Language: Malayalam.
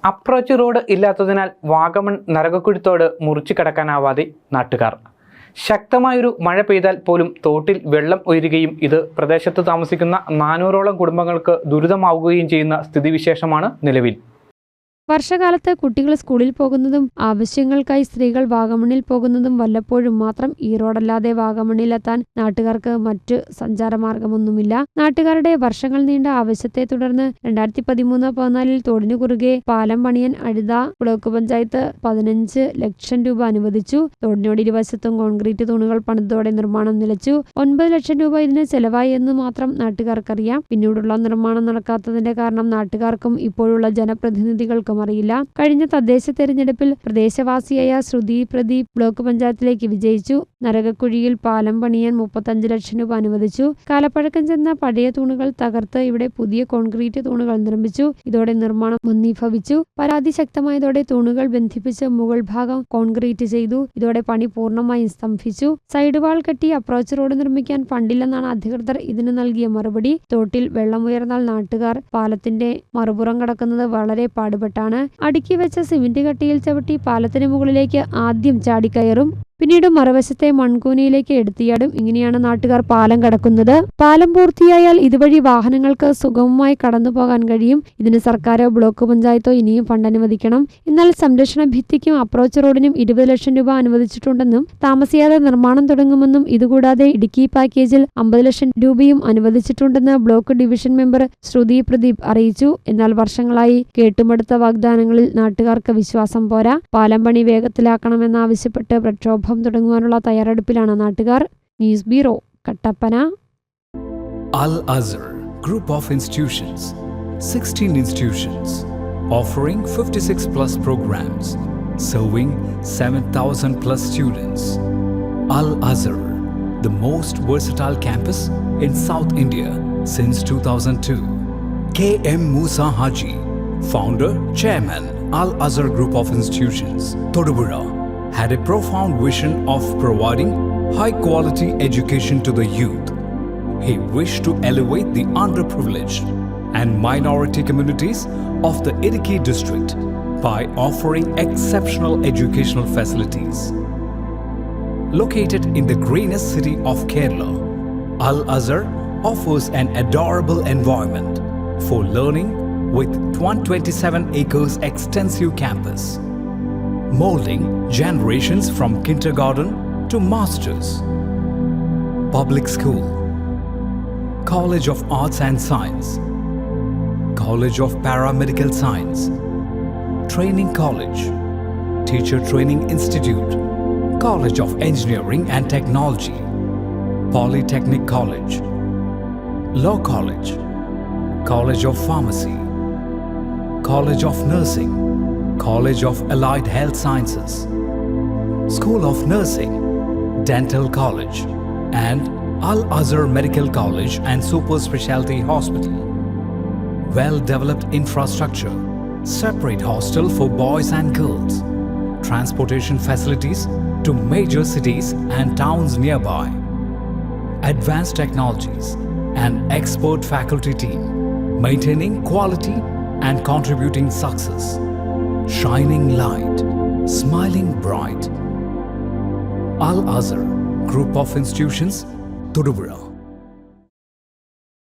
അപ്രോച്ച് റോഡ് ഇല്ലാത്തതിനാൽ വാഗമൺ നരകക്കുഴിത്തോട് മുറിച്ചു കടക്കാനാവാതെ നാട്ടുകാർ. ശക്തമായൊരു മഴ പെയ്താൽ പോലും തോട്ടിൽ വെള്ളം ഉയരുകയും ഇത് പ്രദേശത്ത് താമസിക്കുന്ന 400ഓളം കുടുംബങ്ങൾക്ക് ദുരിതമാവുകയും ചെയ്യുന്ന സ്ഥിതിവിശേഷമാണ് നിലവിൽ. വർഷകാലത്ത് കുട്ടികൾ സ്കൂളിൽ പോകുന്നതും ആവശ്യങ്ങൾക്കായി സ്ത്രീകൾ വാഗമണിൽ പോകുന്നതും വല്ലപ്പോഴും മാത്രം. ഈ റോഡല്ലാതെ വാഗമണിലെത്താൻ നാട്ടുകാർക്ക് മറ്റ് സഞ്ചാരമാർഗമൊന്നുമില്ല. നാട്ടുകാരുടെ വർഷങ്ങൾ നീണ്ട ആവശ്യത്തെ തുടർന്ന് 2013-14 തോടിനു കുറുകെ പാലം പണിയാൻ അഴുത ബ്ലോക്ക് പഞ്ചായത്ത് 15 ലക്ഷം രൂപ അനുവദിച്ചു. തോടിനോട് ഇരുവശത്തും കോൺക്രീറ്റ് തൂണുകൾ പണിതോടെ നിർമ്മാണം നിലച്ചു. 9 ലക്ഷം രൂപ ഇതിന് ചെലവായി എന്ന് മാത്രം നാട്ടുകാർക്കറിയാം. പിന്നീടുള്ള നിർമ്മാണം നടക്കാത്തതിന്റെ കാരണം നാട്ടുകാർക്കും ഇപ്പോഴുള്ള ജനപ്രതിനിധികൾക്കും അറിയില്ല. കഴിഞ്ഞ തദ്ദേശ തെരഞ്ഞെടുപ്പിൽ പ്രദേശവാസിയായ ശ്രുതി പ്രദീപ് ബ്ലോക്ക് പഞ്ചായത്തിലേക്ക് വിജയിച്ചു. നരകക്കുഴിയിൽ പാലം പണിയാൻ 35 ലക്ഷം രൂപ അനുവദിച്ചു. കാലപ്പഴക്കം ചെന്ന പഴയ തൂണുകൾ തകർത്ത് ഇവിടെ പുതിയ കോൺക്രീറ്റ് തൂണുകൾ നിർമ്മിച്ചു. ഇതോടെ നിർമ്മാണം മന്ദീഭവിച്ചു. പരാതി ശക്തമായതോടെ തൂണുകൾ ബന്ധിപ്പിച്ച് മുകൾ ഭാഗം കോൺക്രീറ്റ് ചെയ്തു. ഇതോടെ പണി പൂർണ്ണമായും സ്തംഭിച്ചു. സൈഡ് വാൾ കെട്ടി അപ്രോച്ച് റോഡ് നിർമ്മിക്കാൻ ഫണ്ടില്ലെന്നാണ് അധികൃതർ ഇതിന് നൽകിയ മറുപടി. തോട്ടിൽ വെള്ളമുയർന്നാൽ നാട്ടുകാർ പാലത്തിന്റെ മറുപുറം കടക്കുന്നത് വളരെ പാടുപെട്ടാണ്. അടുക്കി വെച്ച സിമന്റ് കട്ടിയിൽ ചവിട്ടി പാലത്തിന് മുകളിലേക്ക് ആദ്യം ചാടിക്കയറും. പിന്നീട് മറുവശത്തെ മൺകൂനയിലേക്ക് എടുത്തിയാടും. ഇങ്ങനെയാണ് നാട്ടുകാർ പാലം കടക്കുന്നത്. പാലം പൂർത്തിയായാൽ ഇതുവഴി വാഹനങ്ങൾക്ക് സുഗമമായി കടന്നുപോകാൻ കഴിയും. ഇതിന് സർക്കാരോ ബ്ലോക്ക് പഞ്ചായത്തോ ഇനിയും ഫണ്ട് അനുവദിക്കണം. എന്നാൽ സംരക്ഷണ ഭിത്തിക്കും അപ്രോച്ച് റോഡിനും 20 ലക്ഷം രൂപ അനുവദിച്ചിട്ടുണ്ടെന്നും താമസിയാതെ നിർമ്മാണം തുടങ്ങുമെന്നും ഇതുകൂടാതെ ഇടുക്കി പാക്കേജിൽ 50 ലക്ഷം രൂപയും അനുവദിച്ചിട്ടുണ്ടെന്ന് ബ്ലോക്ക് ഡിവിഷൻ മെമ്പർ ശ്രുതി പ്രദീപ് അറിയിച്ചു. എന്നാൽ വർഷങ്ങളായി കേട്ടുമടുത്ത വാഗ്ദാനങ്ങളിൽ നാട്ടുകാർക്ക് വിശ്വാസം പോരാ. പാലം പണി വേഗത്തിലാക്കണമെന്നാവശ്യപ്പെട്ട് പ്രക്ഷോഭം തുടങ്ങുവാനുള്ള തയ്യാറെടുപ്പിലാണ് നാട്ടുകാർ. News bureau, Kattappana. Al-Azhar Group of Institutions, 16 institutions offering 56 plus programs, serving 7,000 plus students. Al-Azhar, the most versatile campus in South India since 2002. K.M. Musa Haji, founder, chairman, Al-Azhar Group of Institutions, Todupuzha, had a profound vision of providing high-quality education to the youth. He wished to elevate the underprivileged and minority communities of the Idukki district by offering exceptional educational facilities. Located in the greenest city of Kerala, Al-Azhar offers an adorable environment for learning with 127 acres extensive campus, molding generations from kindergarten to masters. Public school, College of Arts and Science, College of Paramedical Science, Training College, Teacher Training Institute, College of Engineering and Technology, Polytechnic College, Law College, College of Pharmacy, College of Nursing, College of Allied Health Sciences, School of Nursing, Dental College, and Al-Azhar Medical College and Super Specialty Hospital. Well-developed infrastructure, separate hostel for boys and girls, transportation facilities to major cities and towns nearby, advanced technologies, and expert faculty team, maintaining quality and contributing success. Shining light, smiling bright. Al-Azhar Group of Institutions, Todupuzha.